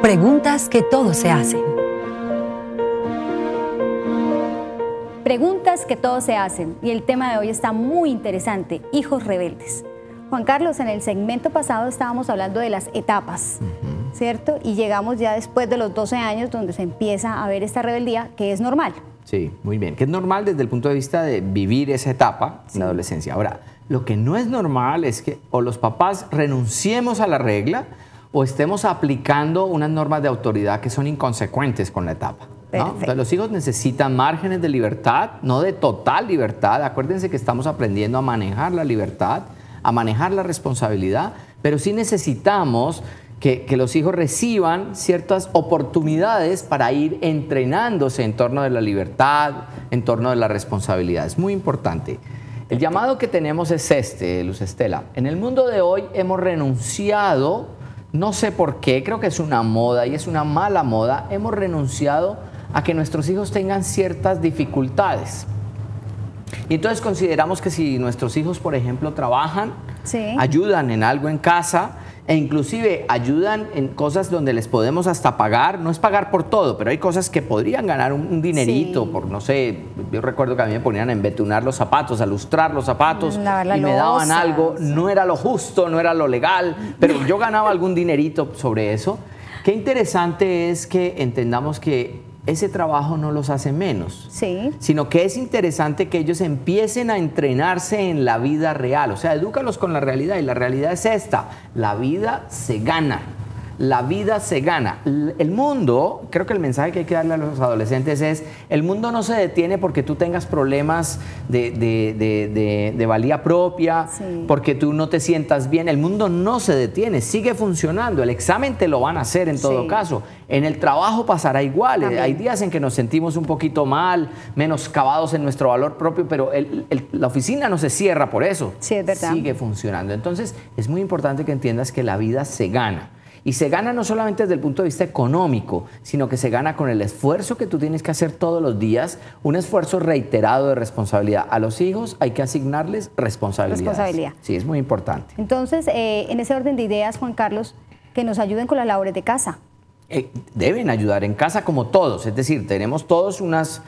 Preguntas que todos se hacen. Preguntas que todos se hacen, y el tema de hoy está muy interesante: hijos rebeldes. Juan Carlos, en el segmento pasado estábamos hablando de las etapas, ¿cierto? Y llegamos ya después de los 12 años donde se empieza a ver esta rebeldía, que es normal. Sí, muy bien, que es normal desde el punto de vista de vivir esa etapa en la adolescencia. Ahora, lo que no es normal es que o los papás renunciemos a la regla o estemos aplicando unas normas de autoridad que son inconsecuentes con la etapa, ¿no? Entonces, los hijos necesitan márgenes de libertad, no de total libertad. Acuérdense que estamos aprendiendo a manejar la libertad, a manejar la responsabilidad, pero sí necesitamos que los hijos reciban ciertas oportunidades para ir entrenándose en torno de la libertad, en torno de la responsabilidad. Es muy importante. El llamado que tenemos es este, Luz Estela. En el mundo de hoy hemos renunciado, no sé por qué, creo que es una moda y es una mala moda, hemos renunciado a que nuestros hijos tengan ciertas dificultades. Y entonces consideramos que si nuestros hijos, por ejemplo, trabajan, ayudan en algo en casa, e inclusive ayudan en cosas donde les podemos hasta pagar, no es pagar por todo, pero hay cosas que podrían ganar un dinerito, por no sé, yo recuerdo que a mí me ponían a embetunar los zapatos, a lustrar los zapatos, y me daban algo, no era lo justo, no era lo legal, pero yo ganaba algún dinerito sobre eso. Qué interesante es que entendamos que ese trabajo no los hace menos, sino que es interesante que ellos empiecen a entrenarse en la vida real. O sea, edúcalos con la realidad, y la realidad es esta: la vida se gana. La vida se gana. El mundo, creo que el mensaje que hay que darle a los adolescentes es: el mundo no se detiene porque tú tengas problemas de valía propia, porque tú no te sientas bien. El mundo no se detiene, sigue funcionando. El examen te lo van a hacer en todo caso. En el trabajo pasará igual. Hay días en que nos sentimos un poquito mal, menoscabados en nuestro valor propio, pero la oficina no se cierra por eso. Sí, es verdad. Sigue funcionando. Entonces, es muy importante que entiendas que la vida se gana. Y se gana no solamente desde el punto de vista económico, sino que se gana con el esfuerzo que tú tienes que hacer todos los días, un esfuerzo reiterado de responsabilidad. A los hijos hay que asignarles responsabilidad. Sí, es muy importante. Entonces, en ese orden de ideas, Juan Carlos, que nos ayuden con las labores de casa. Deben ayudar en casa como todos, es decir, tenemos todos unas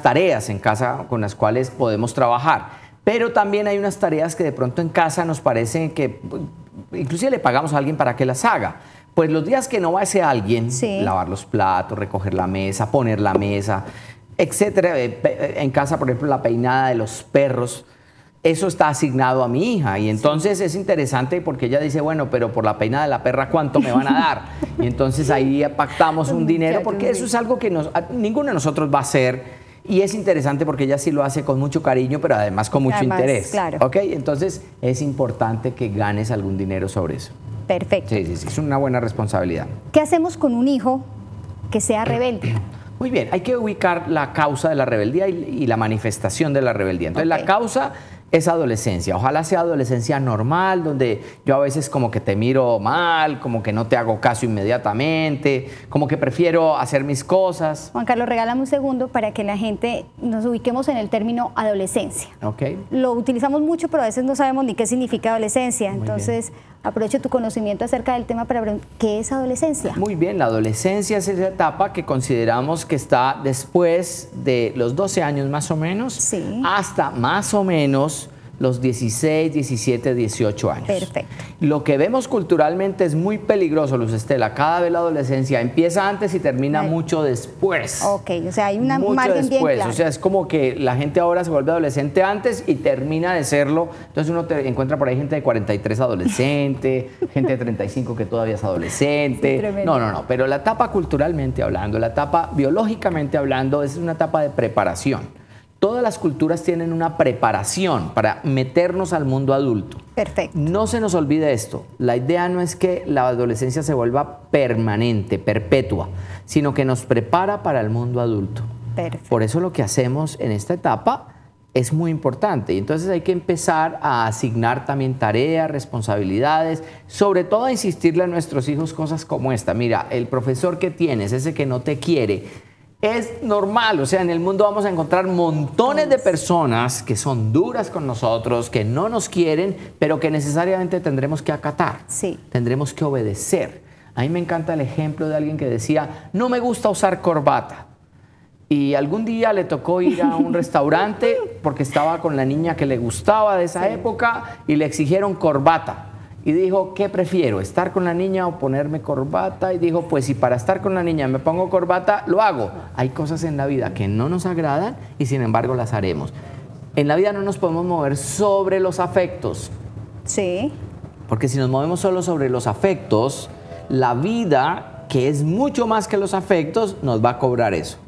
tareas en casa con las cuales podemos trabajar, pero también hay unas tareas que de pronto en casa nos parecen que inclusive le pagamos a alguien para que las haga. Pues los días que no va ese alguien, lavar los platos, recoger la mesa, poner la mesa, etcétera. En casa, por ejemplo, la peinada de los perros, eso está asignado a mi hija. Y entonces es interesante porque ella dice, bueno, pero por la peinada de la perra, ¿cuánto me van a dar? Y entonces ahí pactamos un dinero, porque eso es algo que ninguno de nosotros va a hacer. Y es interesante porque ella sí lo hace con mucho cariño, pero además con mucho interés. Claro. ¿Ok? Entonces es importante que ganes algún dinero sobre eso. Perfecto. Sí, es una buena responsabilidad. ¿Qué hacemos con un hijo que sea rebelde? Muy bien, hay que ubicar la causa de la rebeldía y la manifestación de la rebeldía. Entonces la causa es adolescencia. Ojalá sea adolescencia normal, donde yo a veces como que te miro mal, como que no te hago caso inmediatamente, como que prefiero hacer mis cosas. Juan Carlos, regálame un segundo para que la gente nos ubiquemos en el término adolescencia. Lo utilizamos mucho, pero a veces no sabemos ni qué significa adolescencia. Entonces, aprovecho tu conocimiento acerca del tema para preguntar, ¿qué es adolescencia? Muy bien, la adolescencia es esa etapa que consideramos que está después de los 12 años más o menos, hasta más o menos los 16, 17, 18 años. Perfecto. Lo que vemos culturalmente es muy peligroso, Luz Estela. Cada vez la adolescencia empieza antes y termina mucho después. Ok, o sea, hay una margen bien clara. O sea, es como que la gente ahora se vuelve adolescente antes y termina de serlo. Entonces uno te encuentra por ahí gente de 43 adolescente, gente de 35 que todavía es adolescente. No, pero la etapa culturalmente hablando, la etapa biológicamente hablando, es una etapa de preparación. Todas las culturas tienen una preparación para meternos al mundo adulto. Perfecto. No se nos olvide esto. La idea no es que la adolescencia se vuelva permanente, perpetua, sino que nos prepara para el mundo adulto. Perfecto. Por eso lo que hacemos en esta etapa es muy importante. Y entonces hay que empezar a asignar también tareas, responsabilidades, sobre todo a insistirle a nuestros hijos cosas como esta. Mira, el profesor que tienes, ese que no te quiere, es normal. O sea, en el mundo vamos a encontrar montones de personas que son duras con nosotros, que no nos quieren, pero que necesariamente tendremos que acatar, tendremos que obedecer. A mí me encanta el ejemplo de alguien que decía, no me gusta usar corbata. Y algún día le tocó ir a un restaurante porque estaba con la niña que le gustaba de esa época y le exigieron corbata. Y dijo, ¿qué prefiero? ¿Estar con la niña o ponerme corbata? Y dijo, pues si para estar con la niña me pongo corbata, lo hago. Hay cosas en la vida que no nos agradan y sin embargo las haremos. En la vida no nos podemos mover sobre los afectos. Sí. Porque si nos movemos solo sobre los afectos, la vida, que es mucho más que los afectos, nos va a cobrar eso.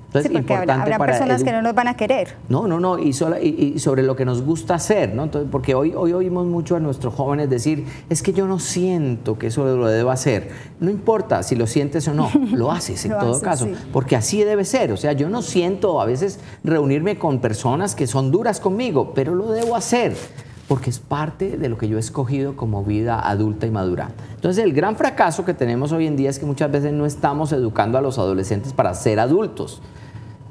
Entonces, sí, porque habrá personas que no nos van a querer. No, y sobre lo que nos gusta hacer, ¿no? Entonces, porque hoy oímos mucho a nuestros jóvenes decir, es que yo no siento que eso lo debo hacer. No importa si lo sientes o no, lo haces en todo caso, porque así debe ser. O sea, yo no siento a veces reunirme con personas que son duras conmigo, pero lo debo hacer, porque es parte de lo que yo he escogido como vida adulta y madura. Entonces, el gran fracaso que tenemos hoy en día es que muchas veces no estamos educando a los adolescentes para ser adultos.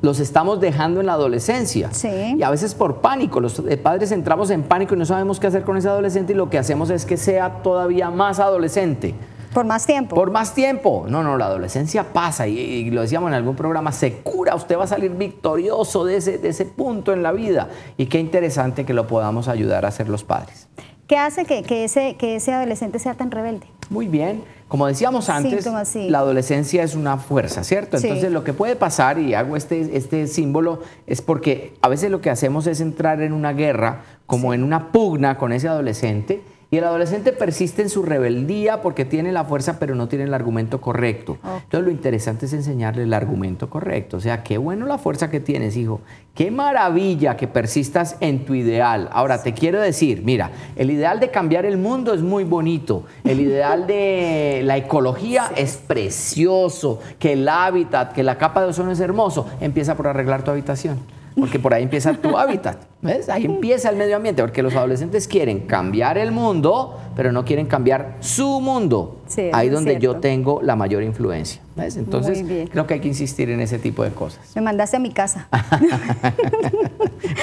Los estamos dejando en la adolescencia. Sí. Y a veces por pánico. Los padres entramos en pánico y no sabemos qué hacer con ese adolescente y lo que hacemos es que sea todavía más adolescente. Por más tiempo. Por más tiempo. No, la adolescencia pasa y lo decíamos en algún programa, se cura, usted va a salir victorioso de ese punto en la vida. Y qué interesante que lo podamos ayudar a hacer los padres. ¿Qué hace que ese adolescente sea tan rebelde? Muy bien. Como decíamos antes, la adolescencia es una fuerza, ¿cierto? Entonces, lo que puede pasar, y hago este símbolo, es porque a veces lo que hacemos es entrar en una guerra, como en una pugna con ese adolescente, y el adolescente persiste en su rebeldía porque tiene la fuerza pero no tiene el argumento correcto. Entonces lo interesante es enseñarle el argumento correcto. O sea, qué bueno la fuerza que tienes, hijo. Qué maravilla que persistas en tu ideal. Ahora, te quiero decir, mira, el ideal de cambiar el mundo es muy bonito. El ideal de la ecología es precioso. Que el hábitat, que la capa de ozono es hermoso. Empieza por arreglar tu habitación. Porque por ahí empieza tu hábitat, ¿ves? Ahí empieza el medio ambiente, porque los adolescentes quieren cambiar el mundo, pero no quieren cambiar su mundo. Sí, ahí es donde yo tengo la mayor influencia, ¿ves? Entonces, creo que hay que insistir en ese tipo de cosas. Me mandaste a mi casa.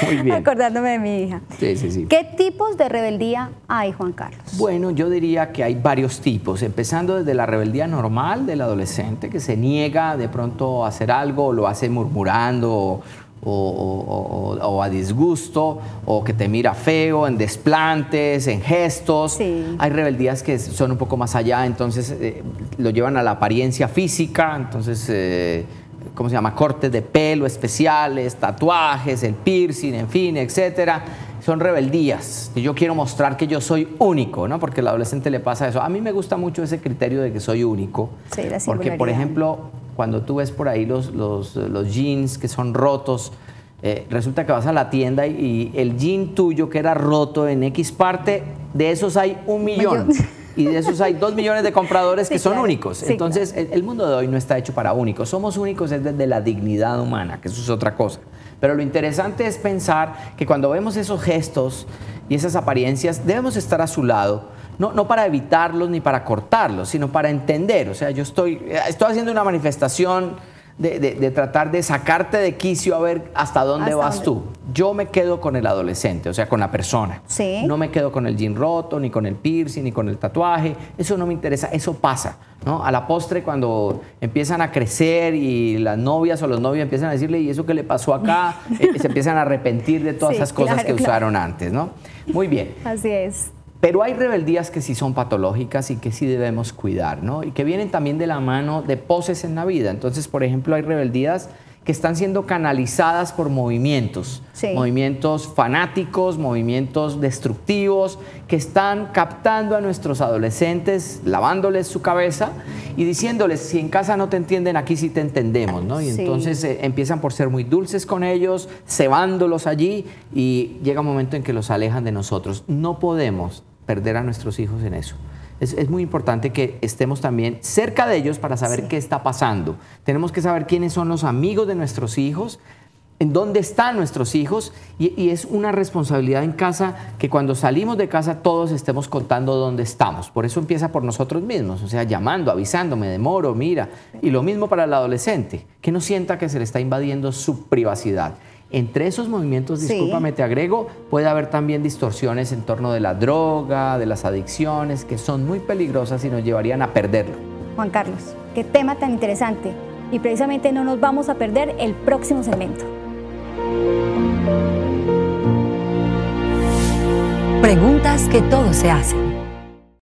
Muy bien. Acordándome de mi hija. Sí. ¿Qué tipos de rebeldía hay, Juan Carlos? Bueno, yo diría que hay varios tipos, empezando desde la rebeldía normal del adolescente, que se niega de pronto a hacer algo, o lo hace murmurando, o a disgusto, o que te mira feo, en desplantes, en gestos. Sí. Hay rebeldías que son un poco más allá, entonces lo llevan a la apariencia física, entonces, ¿cómo se llama? Cortes de pelo especiales, tatuajes, el piercing, en fin, etcétera. Son rebeldías. Yo quiero mostrar que yo soy único, ¿no? Porque al adolescente le pasa eso. A mí me gusta mucho ese criterio de que soy único. Sí, la porque, por ejemplo, cuando tú ves por ahí los jeans que son rotos, resulta que vas a la tienda y el jean tuyo que era roto en X parte, de esos hay 1 millón. Y de esos hay 2 millones de compradores que son únicos. Sí, entonces, el mundo de hoy no está hecho para únicos. Somos únicos desde la dignidad humana, que eso es otra cosa. Pero lo interesante es pensar que cuando vemos esos gestos y esas apariencias, debemos estar a su lado, no para evitarlos ni para cortarlos, sino para entender. O sea, yo estoy haciendo una manifestación de tratar de sacarte de quicio a ver hasta dónde vas tú. Yo me quedo con el adolescente, o sea, con la persona. Sí. No me quedo con el jean roto, ni con el piercing, ni con el tatuaje. Eso no me interesa, eso pasa, ¿no? A la postre, cuando empiezan a crecer y las novias o los novios empiezan a decirle, ¿y eso qué le pasó acá? Se empiezan a arrepentir de todas esas cosas que usaron antes, ¿no? Muy bien. Así es. Pero hay rebeldías que sí son patológicas y que sí debemos cuidar, ¿no? Y que vienen también de la mano de poses en la vida. Entonces, por ejemplo, hay rebeldías que están siendo canalizadas por movimientos, movimientos fanáticos, movimientos destructivos, que están captando a nuestros adolescentes, lavándoles su cabeza y diciéndoles, si en casa no te entienden, aquí sí te entendemos, ¿no? Y entonces empiezan por ser muy dulces con ellos, cebándolos allí, y llega un momento en que los alejan de nosotros. No podemos perder a nuestros hijos en eso. Es muy importante que estemos también cerca de ellos para saber qué está pasando. Tenemos que saber quiénes son los amigos de nuestros hijos, en dónde están nuestros hijos, y es una responsabilidad en casa que cuando salimos de casa todos estemos contando dónde estamos. Por eso empieza por nosotros mismos, o sea, llamando, avisando, me demoro, mira. Y lo mismo para el adolescente, que no sienta que se le está invadiendo su privacidad. Entre esos movimientos, Sí. discúlpame, te agrego, puede haber también distorsiones en torno de la droga, de las adicciones, que son muy peligrosas y nos llevarían a perderlo. Juan Carlos, qué tema tan interesante. Y precisamente no nos vamos a perder el próximo segmento. Preguntas que todos se hacen.